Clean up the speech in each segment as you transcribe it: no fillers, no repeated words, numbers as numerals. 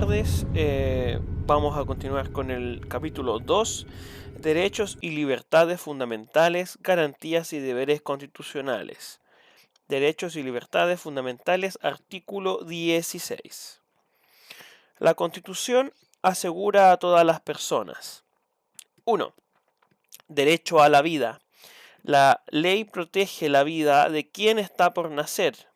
tardes. Vamos a continuar con el capítulo 2, Derechos y libertades fundamentales, garantías y deberes constitucionales. Derechos y libertades fundamentales, artículo 16. La Constitución asegura a todas las personas. 1. Derecho a la vida. La ley protege la vida de quien está por nacer.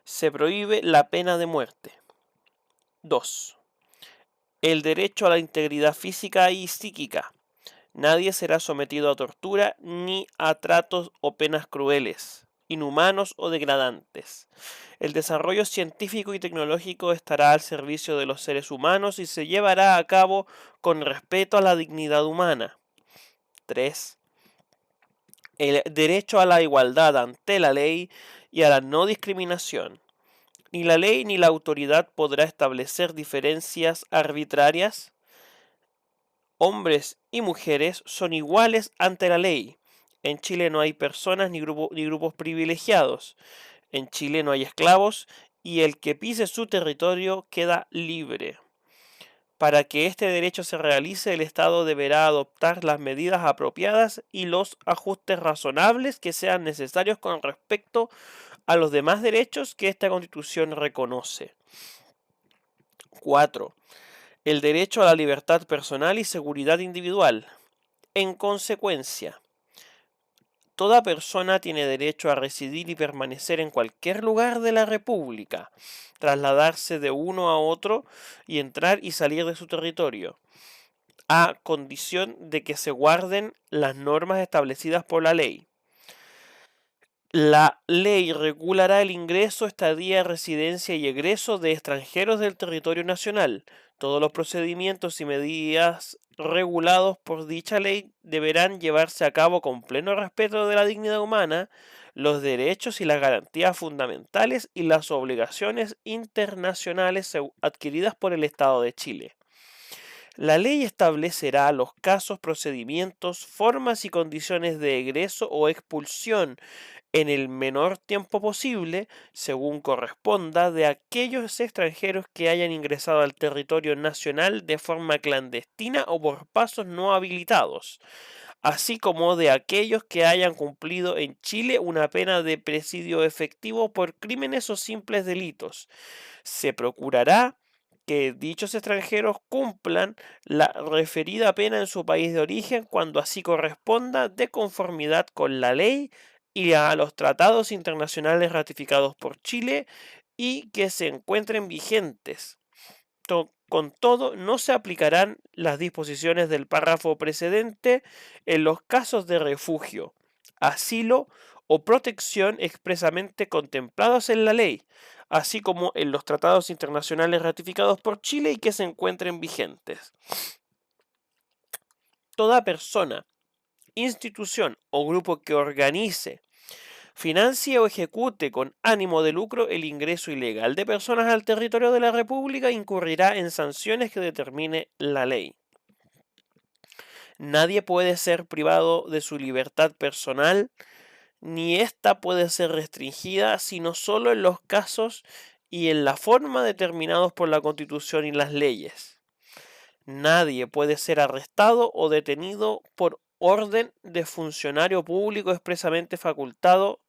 Se prohíbe la pena de muerte. 2. El derecho a la integridad física y psíquica. Nadie será sometido a tortura ni a tratos o penas crueles, inhumanos o degradantes. El desarrollo científico y tecnológico estará al servicio de los seres humanos y se llevará a cabo con respeto a la dignidad humana. 3. El derecho a la igualdad ante la ley y a la no discriminación. Ni la ley ni la autoridad podrá establecer diferencias arbitrarias. Hombres y mujeres son iguales ante la ley. En Chile no hay personas ni grupos privilegiados. En Chile no hay esclavos y el que pise su territorio queda libre. Para que este derecho se realice, el Estado deberá adoptar las medidas apropiadas y los ajustes razonables que sean necesarios con respecto a los demás derechos que esta Constitución reconoce. 4. El derecho a la libertad personal y seguridad individual. En consecuencia, toda persona tiene derecho a residir y permanecer en cualquier lugar de la República, trasladarse de uno a otro y entrar y salir de su territorio, a condición de que se guarden las normas establecidas por la ley. La ley regulará el ingreso, estadía, residencia y egreso de extranjeros del territorio nacional. Todos los procedimientos y medidas regulados por dicha ley deberán llevarse a cabo con pleno respeto de la dignidad humana, los derechos y las garantías fundamentales y las obligaciones internacionales adquiridas por el Estado de Chile. La ley establecerá los casos, procedimientos, formas y condiciones de egreso o expulsión en el menor tiempo posible, según corresponda, de aquellos extranjeros que hayan ingresado al territorio nacional de forma clandestina o por pasos no habilitados, así como de aquellos que hayan cumplido en Chile una pena de presidio efectivo por crímenes o simples delitos. Se procurará que dichos extranjeros cumplan la referida pena en su país de origen cuando así corresponda, de conformidad con la ley y a los tratados internacionales ratificados por Chile y que se encuentren vigentes. Con todo, no se aplicarán las disposiciones del párrafo precedente en los casos de refugio, asilo o protección expresamente contemplados en la ley, así como en los tratados internacionales ratificados por Chile y que se encuentren vigentes. Toda persona, institución o grupo que organice, financie o ejecute con ánimo de lucro el ingreso ilegal de personas al territorio de la República incurrirá en sanciones que determine la ley. Nadie puede ser privado de su libertad personal, ni ésta puede ser restringida, sino solo en los casos y en la forma determinados por la Constitución y las leyes. Nadie puede ser arrestado o detenido por orden de funcionario público expresamente facultado.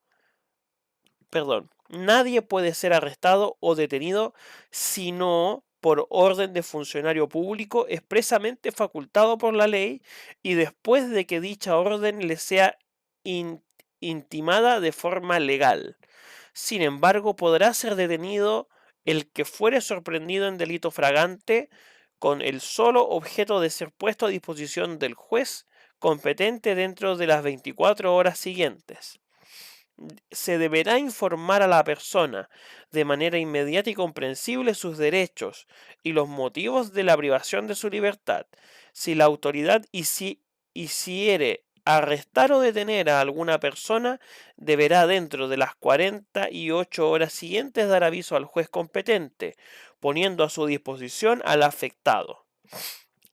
Nadie puede ser arrestado o detenido sino por orden de funcionario público expresamente facultado por la ley y después de que dicha orden le sea intimada de forma legal. Sin embargo, podrá ser detenido el que fuere sorprendido en delito fragante con el solo objeto de ser puesto a disposición del juez competente dentro de las 24 horas siguientes. Se deberá informar a la persona de manera inmediata y comprensible sus derechos y los motivos de la privación de su libertad. Si la autoridad hiciere arrestar o detener a alguna persona, deberá dentro de las 48 horas siguientes dar aviso al juez competente, poniendo a su disposición al afectado.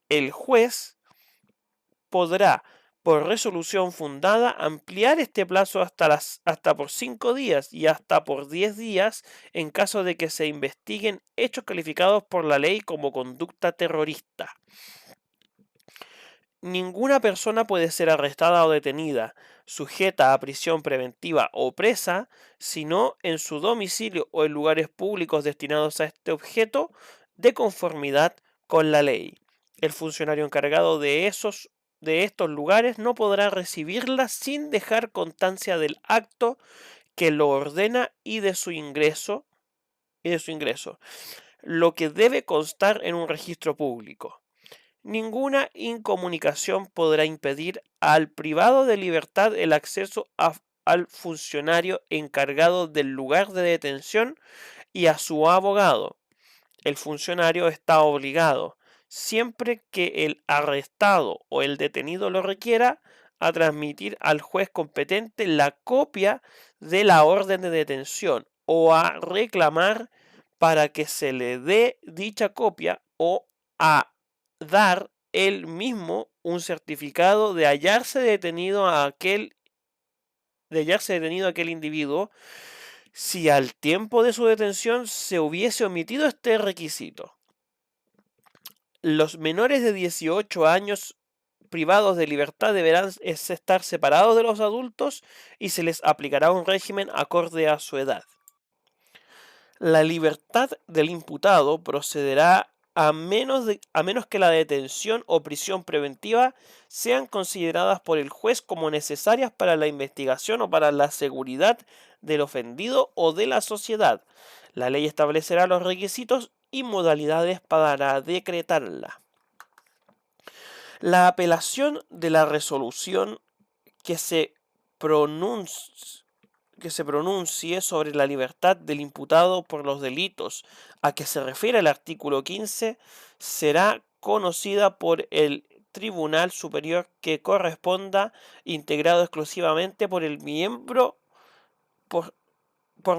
El juez podrá por resolución fundada, ampliar este plazo hasta por 5 días y hasta por 10 días en caso de que se investiguen hechos calificados por la ley como conducta terrorista. Ninguna persona puede ser arrestada o detenida, sujeta a prisión preventiva o presa, sino en su domicilio o en lugares públicos destinados a este objeto, de conformidad con la ley. El funcionario encargado de estos lugares no podrá recibirla sin dejar constancia del acto que lo ordena y de su ingreso, lo que debe constar en un registro público. Ninguna incomunicación podrá impedir al privado de libertad el acceso al funcionario encargado del lugar de detención y a su abogado. El funcionario está obligado, siempre que el arrestado o el detenido lo requiera, a transmitir al juez competente la copia de la orden de detención o a reclamar para que se le dé dicha copia o a dar él mismo un certificado de hallarse detenido a aquel individuo si al tiempo de su detención se hubiese omitido este requisito. Los menores de 18 años privados de libertad deberán estar separados de los adultos y se les aplicará un régimen acorde a su edad. La libertad del imputado procederá a menos que la detención o prisión preventiva sean consideradas por el juez como necesarias para la investigación o para la seguridad del ofendido o de la sociedad. La ley establecerá los requisitos y modalidades para decretarla. La apelación de la resolución que se pronuncie sobre la libertad del imputado por los delitos a que se refiere el artículo 15 será conocida por el Tribunal Superior que corresponda, integrado exclusivamente por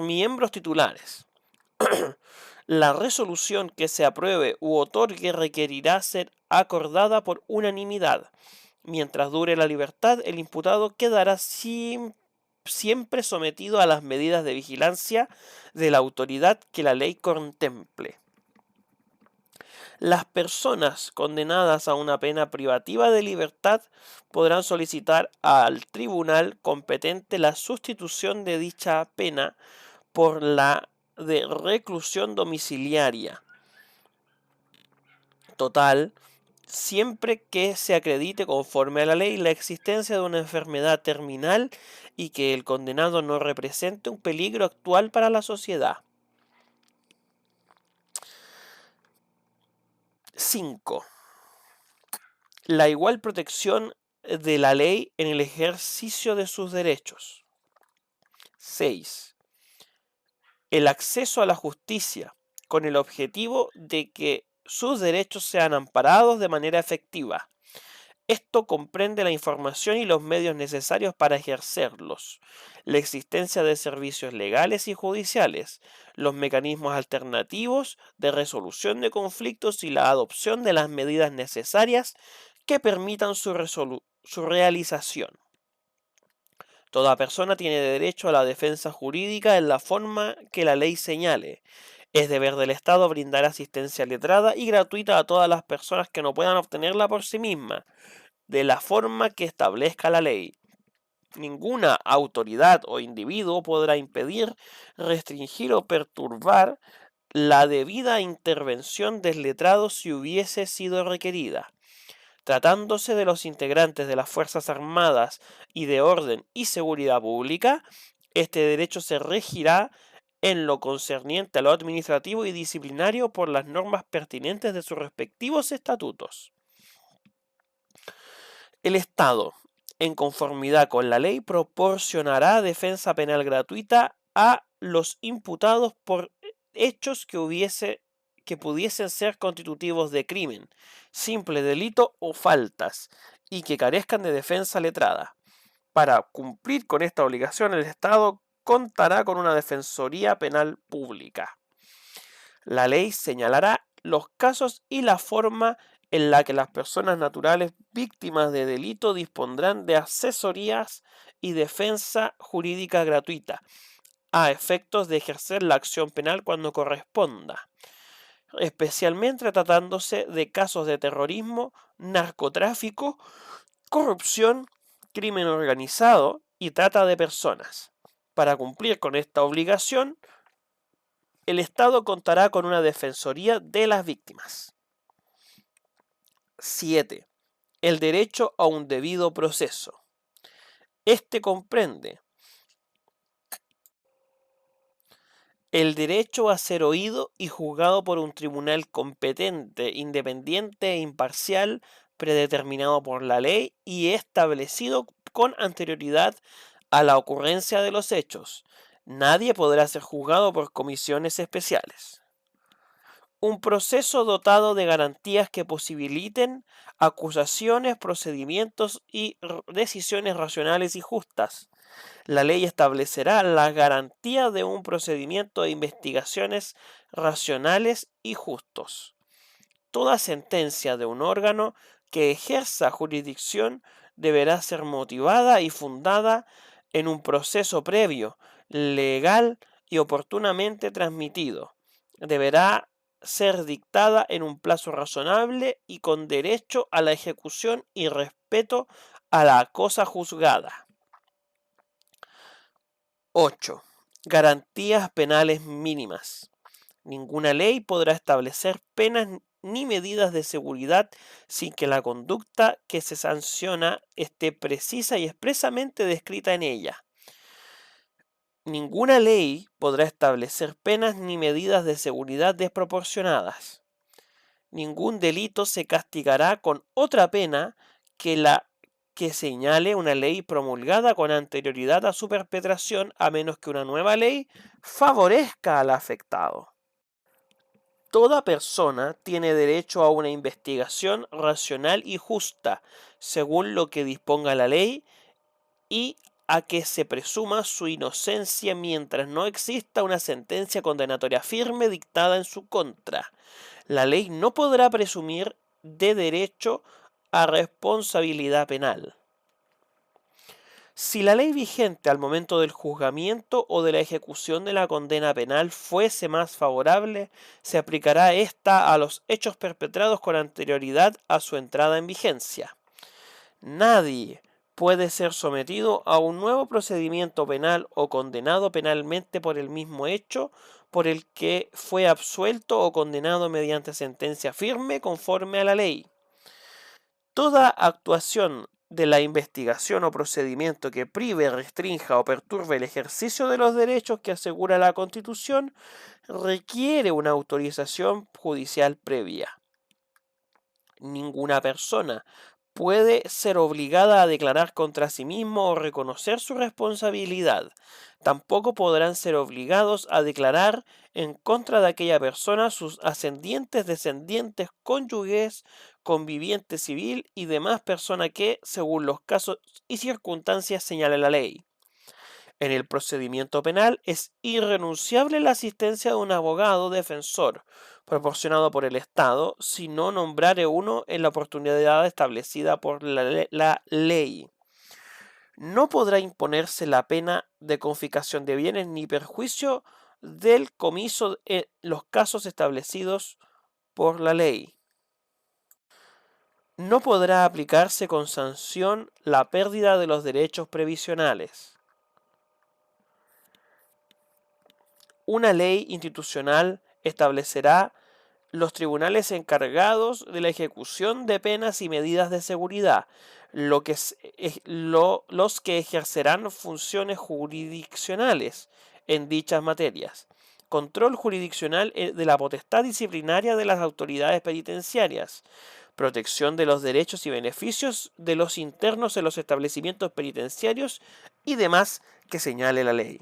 miembros titulares. La resolución que se apruebe u otorgue requerirá ser acordada por unanimidad. Mientras dure la libertad, el imputado quedará siempre sometido a las medidas de vigilancia de la autoridad que la ley contemple. Las personas condenadas a una pena privativa de libertad podrán solicitar al tribunal competente la sustitución de dicha pena por la de reclusión domiciliaria total, siempre que se acredite conforme a la ley la existencia de una enfermedad terminal y que el condenado no represente un peligro actual para la sociedad. 5. La igual protección de la ley en el ejercicio de sus derechos. 6. El acceso a la justicia con el objetivo de que sus derechos sean amparados de manera efectiva. Esto comprende la información y los medios necesarios para ejercerlos, la existencia de servicios legales y judiciales, los mecanismos alternativos de resolución de conflictos y la adopción de las medidas necesarias que permitan su realización. Toda persona tiene derecho a la defensa jurídica en la forma que la ley señale. Es deber del Estado brindar asistencia letrada y gratuita a todas las personas que no puedan obtenerla por sí mismas, de la forma que establezca la ley. Ninguna autoridad o individuo podrá impedir, restringir o perturbar la debida intervención del letrado si hubiese sido requerida. Tratándose de los integrantes de las Fuerzas Armadas y de orden y seguridad pública, este derecho se regirá en lo concerniente a lo administrativo y disciplinario por las normas pertinentes de sus respectivos estatutos. El Estado, en conformidad con la ley, proporcionará defensa penal gratuita a los imputados por hechos que pudiesen ser constitutivos de crimen, simple delito o faltas, y que carezcan de defensa letrada. Para cumplir con esta obligación, el Estado contará con una defensoría penal pública. La ley señalará los casos y la forma en la que las personas naturales víctimas de delito dispondrán de asesorías y defensa jurídica gratuita, a efectos de ejercer la acción penal cuando corresponda, especialmente tratándose de casos de terrorismo, narcotráfico, corrupción, crimen organizado y trata de personas. Para cumplir con esta obligación, el Estado contará con una defensoría de las víctimas. 7. El derecho a un debido proceso. Este comprende el derecho a ser oído y juzgado por un tribunal competente, independiente e imparcial, predeterminado por la ley y establecido con anterioridad a la ocurrencia de los hechos. Nadie podrá ser juzgado por comisiones especiales. Un proceso dotado de garantías que posibiliten acusaciones, procedimientos y decisiones racionales y justas. La ley establecerá la garantía de un procedimiento de investigaciones racionales y justos. Toda sentencia de un órgano que ejerza jurisdicción deberá ser motivada y fundada en un proceso previo, legal y oportunamente transmitido. Deberá ser dictada en un plazo razonable y con derecho a la ejecución y respeto a la cosa juzgada. 8. Garantías penales mínimas. Ninguna ley podrá establecer penas ni medidas de seguridad sin que la conducta que se sanciona esté precisa y expresamente descrita en ella. Ninguna ley podrá establecer penas ni medidas de seguridad desproporcionadas. Ningún delito se castigará con otra pena que la que señale una ley promulgada con anterioridad a su perpetración, a menos que una nueva ley favorezca al afectado. Toda persona tiene derecho a una investigación racional y justa, según lo que disponga la ley, y a que se presuma su inocencia mientras no exista una sentencia condenatoria firme dictada en su contra. La ley no podrá presumir de derecho a responsabilidad penal. Si la ley vigente al momento del juzgamiento o de la ejecución de la condena penal fuese más favorable, se aplicará ésta a los hechos perpetrados con anterioridad a su entrada en vigencia. Nadie puede ser sometido a un nuevo procedimiento penal o condenado penalmente por el mismo hecho por el que fue absuelto o condenado mediante sentencia firme conforme a la ley. Toda actuación de la investigación o procedimiento que prive, restrinja o perturbe el ejercicio de los derechos que asegura la Constitución requiere una autorización judicial previa. Ninguna persona puede ser obligada a declarar contra sí mismo o reconocer su responsabilidad. Tampoco podrán ser obligados a declarar en contra de aquella persona sus ascendientes, descendientes, cónyuges, conviviente civil y demás persona que, según los casos y circunstancias, señale la ley. En el procedimiento penal es irrenunciable la asistencia de un abogado defensor, proporcionado por el Estado, si no nombrare uno en la oportunidad establecida por la ley. No podrá imponerse la pena de confiscación de bienes ni perjuicio del comiso en los casos establecidos por la ley. No podrá aplicarse con sanción la pérdida de los derechos previsionales. Una ley institucional establecerá los tribunales encargados de la ejecución de penas y medidas de seguridad, los que ejercerán funciones jurisdiccionales en dichas materias. Control jurisdiccional de la potestad disciplinaria de las autoridades penitenciarias. Protección de los derechos y beneficios de los internos en los establecimientos penitenciarios y demás que señale la ley.